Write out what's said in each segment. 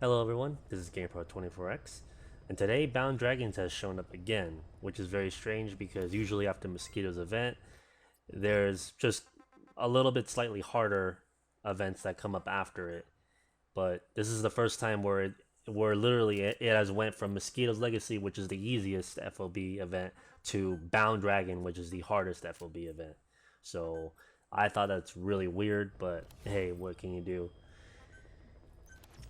Hello everyone, this is GamePro24X, and today Bound Dragons has shown up again, which is very strange because usually after Mosquito's event, there's just a little bit slightly harder events that come up after it. But this is the first time where literally it has went from Mosquito's Legacy, which is the easiest FOB event, to Bound Dragon, which is the hardest FOB event. So I thought that's really weird, but hey, what can you do?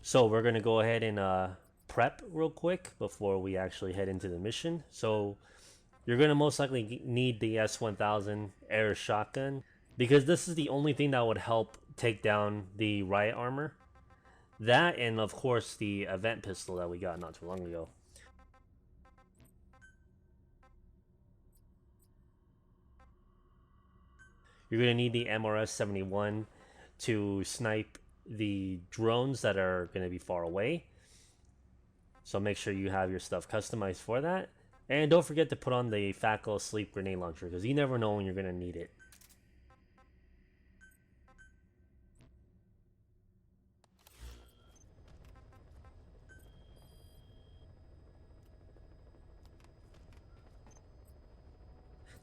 So we're going to go ahead and prep real quick before we actually head into the mission. So you're going to most likely need the S1000 air shotgun because this is the only thing that would help take down the riot armor. That and of course the event pistol that we got not too long ago. You're going to need the MRS-71 to snipe the drones that are going to be far away. So make sure you have your stuff customized for that. And don't forget to put on the FACO sleep grenade launcher because you never know when you're going to need it.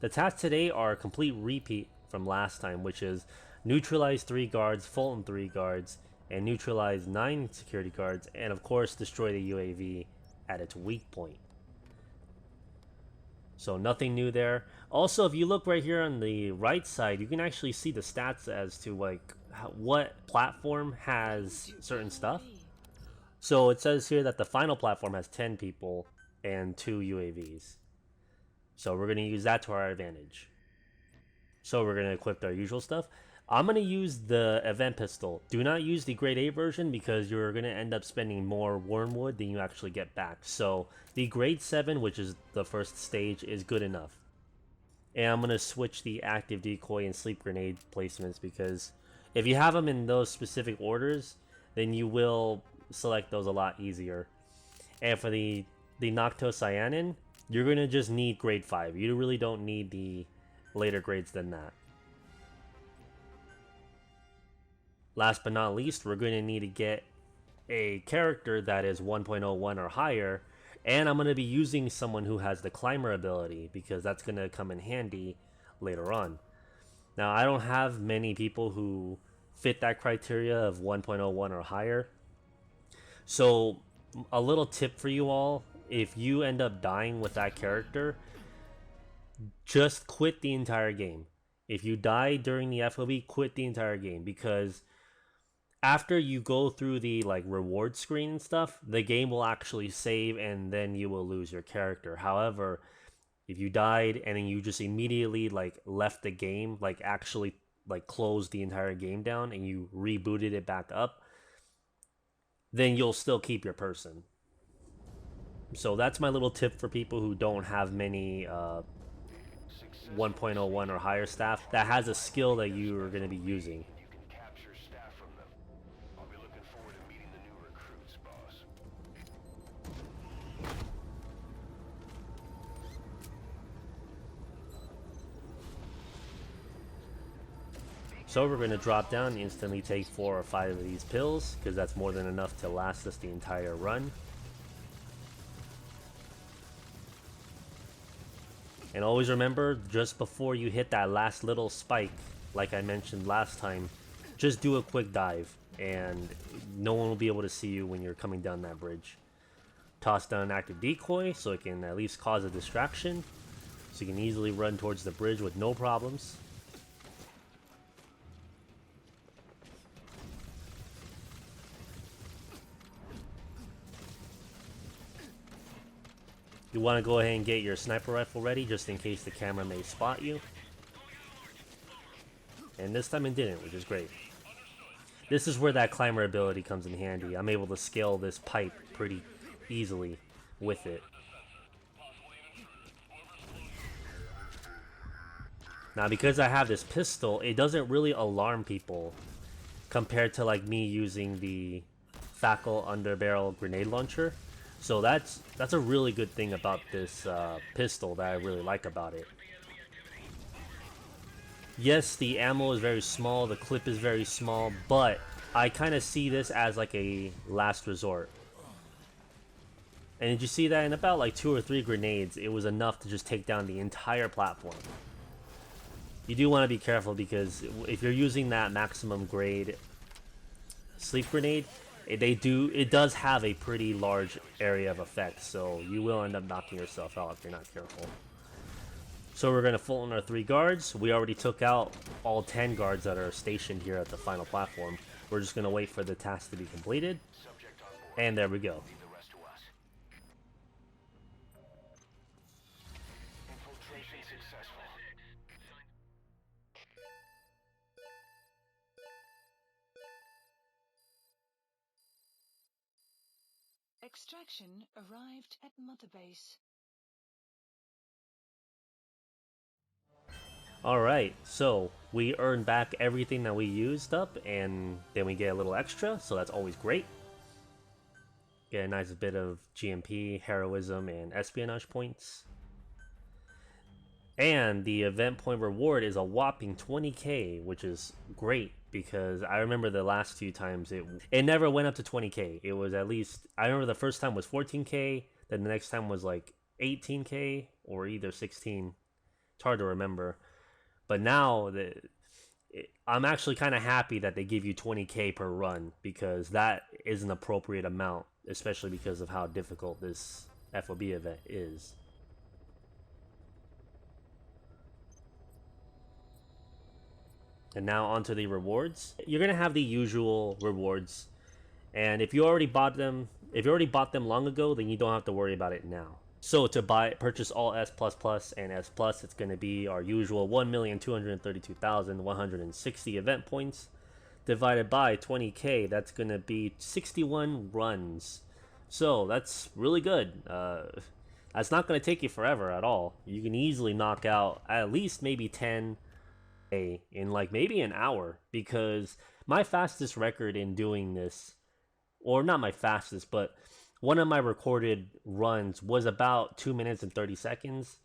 The tasks today are a complete repeat from last time, which is neutralize 3 guards, Fulton 3 guards, and neutralize 9 security guards, and of course destroy the UAV at its weak point. So nothing new there. Also, if you look right here on the right side, you can actually see the stats as to like what platform has certain stuff. So it says here that the final platform has 10 people and 2 UAVs. So we're going to use that to our advantage. So we're going to equip our usual stuff. I'm going to use the event pistol. Do not use the grade 8 version because you're going to end up spending more wormwood than you actually get back. So the grade 7, which is the first stage, is good enough. And I'm going to switch the active decoy and sleep grenade placements because if you have them in those specific orders, then you will select those a lot easier. And for the Noctocyanin, you're going to just need grade 5. You really don't need the later grades than that. Last but not least, we're going to need to get a character that is 1.01 or higher, and I'm going to be using someone who has the climber ability because that's going to come in handy later on. Now, I don't have many people who fit that criteria of 1.01 or higher, so a little tip for you all: if you end up dying with that character, just quit the entire game. If you die during the FOB, quit the entire game because after you go through the reward screen and stuff, the game will actually save and then you will lose your character. However, if you died and then you just immediately left the game, actually closed the entire game down and you rebooted it back up, then you'll still keep your person. So that's my little tip for people who don't have many 1.01 or higher staff that has a skill that you are going to be using. So we're going to drop down and instantly take 4 or 5 of these pills because that's more than enough to last us the entire run. And always remember, just before you hit that last little spike, like I mentioned last time, just do a quick dive and no one will be able to see you when you're coming down that bridge. Toss down an active decoy so it can at least cause a distraction, so you can easily run towards the bridge with no problems. You want to go ahead and get your sniper rifle ready just in case the camera may spot you. And this time it didn't, which is great. This is where that climber ability comes in handy. I'm able to scale this pipe pretty easily with it. Now because I have this pistol, it doesn't really alarm people compared to me using the FACO underbarrel grenade launcher. So that's a really good thing about this pistol that I really like about it. Yes, the ammo is very small, the clip is very small, but I kind of see this as a last resort. And did you see that in about like 2 or 3 grenades, it was enough to just take down the entire platform. You do want to be careful because if you're using that maximum grade sleep grenade, it does have a pretty large area of effect, so you will end up knocking yourself out if you're not careful. So we're going to full on our 3 guards. We already took out all 10 guards that are stationed here at the final platform. We're just going to wait for the task to be completed. And there we go. Extraction arrived at Mother Base. Alright, so we earn back everything that we used up, and then we get a little extra, so that's always great. Get a nice bit of GMP, heroism, and espionage points. And the event point reward is a whopping 20k, which is great because I remember the last few times it never went up to 20k. It was at least, I remember the first time was 14k, then the next time was like 18k or either 16. It's hard to remember. But now I'm actually kind of happy that they give you 20k per run because that is an appropriate amount, especially because of how difficult this FOB event is. And now onto the rewards. You're gonna have the usual rewards, and if you already bought them, long ago, then you don't have to worry about it now. So to purchase all S++ and S+, it's gonna be our usual 1,232,160 event points divided by 20k. That's gonna be 61 runs. So that's really good. That's not gonna take you forever at all. You can easily knock out at least maybe 10 in like maybe an hour, because my fastest record in doing this, or not my fastest, but one of my recorded runs was about 2 minutes and 30 seconds.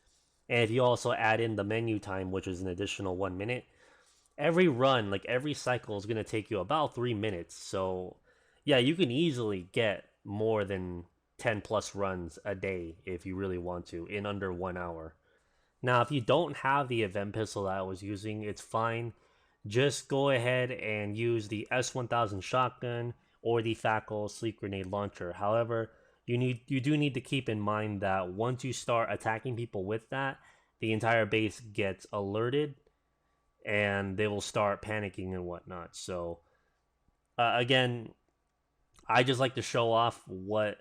And if you also add in the menu time, which is an additional 1 minute, every run, like every cycle, is going to take you about 3 minutes. So yeah, you can easily get more than 10 plus runs a day if you really want to in under 1 hour. Now, if you don't have the event pistol that I was using, it's fine. Just go ahead and use the S1000 shotgun or the Fackel sleep grenade launcher. However, you do need to keep in mind that once you start attacking people with that, the entire base gets alerted and they will start panicking and whatnot. So, again, I just like to show off what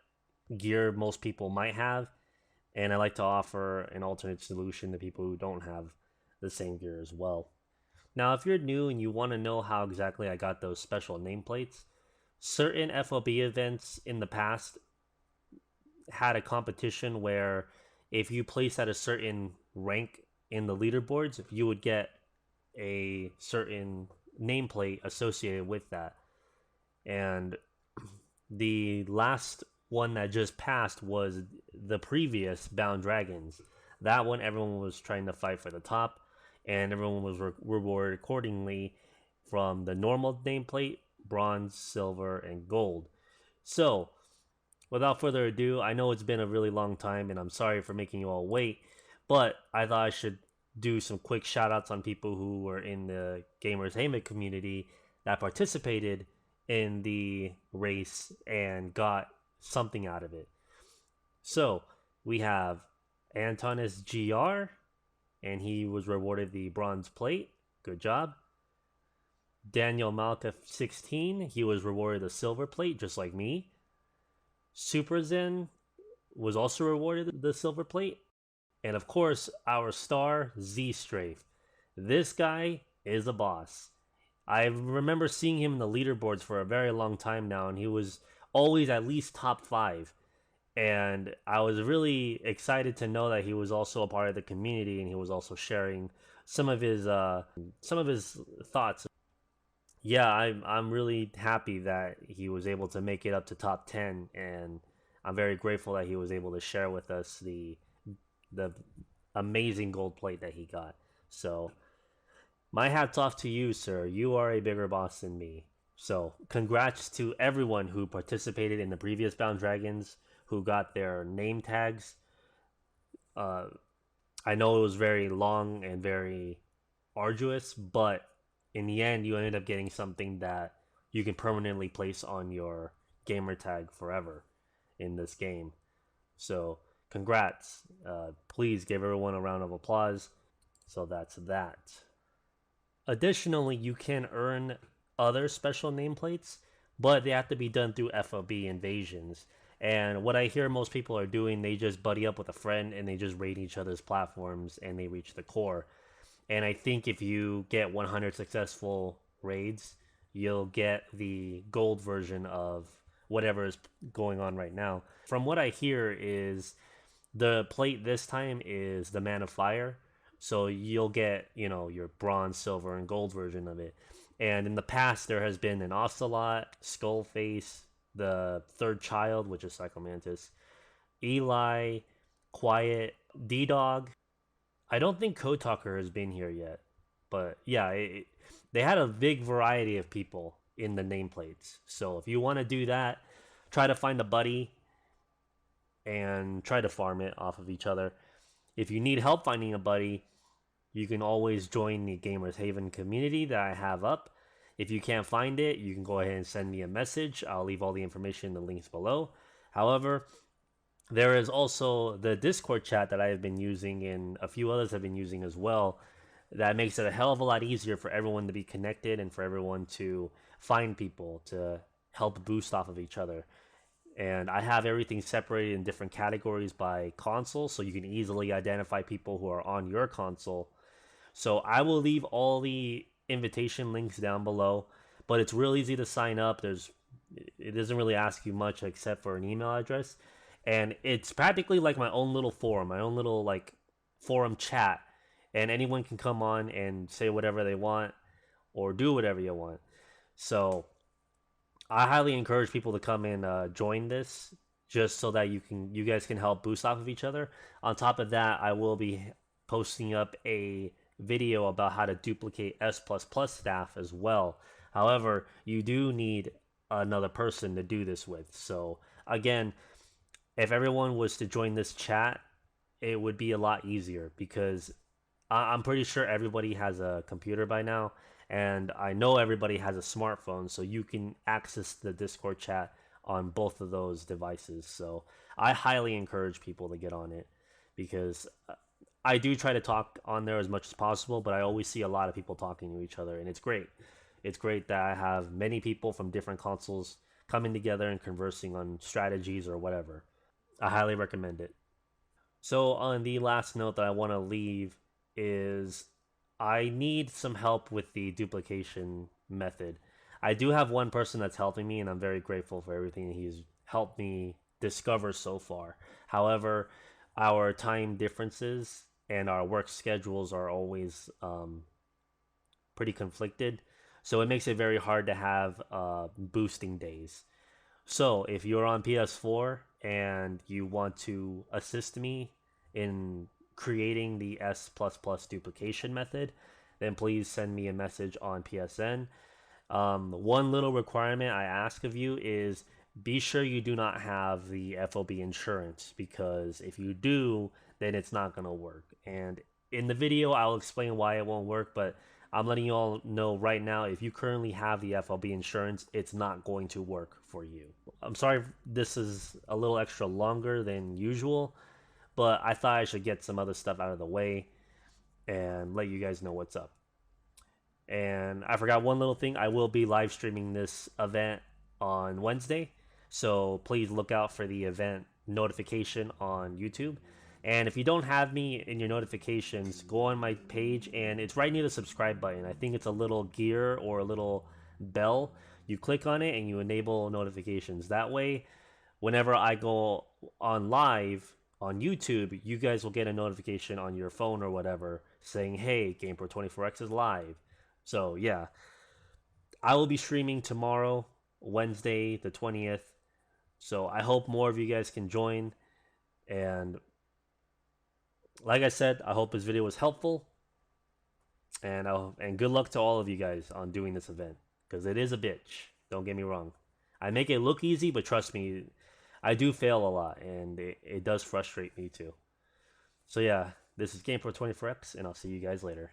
gear most people might have, and I like to offer an alternate solution to people who don't have the same gear as well. Now, if you're new and you want to know how exactly I got those special nameplates, certain FOB events in the past had a competition where if you place at a certain rank in the leaderboards, you would get a certain nameplate associated with that. And the last one that just passed was the previous Bound Dragons. That one, everyone was trying to fight for the top, and everyone was rewarded accordingly from the normal nameplate, bronze, silver, and gold. So, without further ado, I know it's been a really long time, and I'm sorry for making you all wait, but I thought I should do some quick shoutouts on people who were in the Gamers Hayman community that participated in the race and got something out of it. So we have Antonis GR, and he was rewarded the bronze plate. Good job. Daniel Malka 16, he was rewarded the silver plate, just like me. Super Zen was also rewarded the silver plate. And of course, our star, Z Strafe. This guy is a boss. I remember seeing him in the leaderboards for a very long time now, and he was always at least top 5. And I was really excited to know that he was also a part of the community, and he was also sharing some of his thoughts. Yeah, I'm really happy that he was able to make it up to top 10, and I'm very grateful that he was able to share with us the amazing gold plate that he got. So my hat's off to you, sir. You are a bigger boss than me. So congrats to everyone who participated in the previous Bound Dragons who got their name tags. Uh, I know it was very long and very arduous, but in the end, you ended up getting something that you can permanently place on your gamer tag forever in this game. So, congrats. Please give everyone a round of applause. So, that's that. Additionally, you can earn other special nameplates, but they have to be done through FOB invasions. And what I hear most people are doing, they just buddy up with a friend and they just raid each other's platforms and they reach the core. And I think if you get 100 successful raids, you'll get the gold version of whatever is going on right now. From what I hear is the plate this time is the Man of Fire. So you'll get, your bronze, silver, and gold version of it. And in the past, there has been an Ocelot, Skullface, the third child, which is Psychomantis, Eli, Quiet, D-Dog. I don't think Code Talker has been here yet. But yeah, they had a big variety of people in the nameplates. So if you want to do that, try to find a buddy and try to farm it off of each other. If you need help finding a buddy, you can always join the Gamers Haven community that I have up. If you can't find it, you can go ahead and send me a message. I'll leave all the information in the links below. However, there is also the Discord chat that I have been using and a few others have been using as well. That makes it a hell of a lot easier for everyone to be connected and for everyone to find people to help boost off of each other. And I have everything separated in different categories by console, so you can easily identify people who are on your console. So I will leave all the invitation links down below, but it's real easy to sign up. It doesn't really ask you much except for an email address, and it's practically like my own little forum, my own little like forum chat, and anyone can come on and say whatever they want or do whatever you want. So I highly encourage people to come and join this, just so that you guys can help boost off of each other. On top of that, I will be posting up a video about how to duplicate S++ staff as well. However, you do need another person to do this with. So again, if everyone was to join this chat, it would be a lot easier because I'm pretty sure everybody has a computer by now, and I know everybody has a smartphone, so you can access the Discord chat on both of those devices. So I highly encourage people to get on it because I do try to talk on there as much as possible, but I always see a lot of people talking to each other, and it's great. It's great that I have many people from different consoles coming together and conversing on strategies or whatever. I highly recommend it. So on the last note that I want to leave is I need some help with the duplication method. I do have one person that's helping me, and I'm very grateful for everything he's helped me discover so far. However, our time differences and our work schedules are always pretty conflicted, so it makes it very hard to have boosting days. So if you're on PS4 and you want to assist me in creating the S++ duplication method, then please send me a message on PSN. One little requirement I ask of you is be sure you do not have the FOB insurance, because if you do, then it's not going to work. And in the video, I'll explain why it won't work, but I'm letting you all know right now, if you currently have the FOB insurance, it's not going to work for you. I'm sorry if this is a little extra longer than usual, but I thought I should get some other stuff out of the way and let you guys know what's up. And I forgot one little thing. I will be live streaming this event on Wednesday, so please look out for the event notification on YouTube. And if you don't have me in your notifications, go on my page, and it's right near the subscribe button. I think it's a little gear or a little bell. You click on it and you enable notifications. That way, whenever I go on live on YouTube, you guys will get a notification on your phone or whatever saying, hey, GamePro24X is live. So yeah, I will be streaming tomorrow, Wednesday the 20th. So I hope more of you guys can join. And like I said, I hope this video was helpful. And good luck to all of you guys on doing this event, because it is a bitch. Don't get me wrong. I make it look easy, but trust me, I do fail a lot, and it does frustrate me too. So yeah, this is Game for 24 Eps, and I'll see you guys later.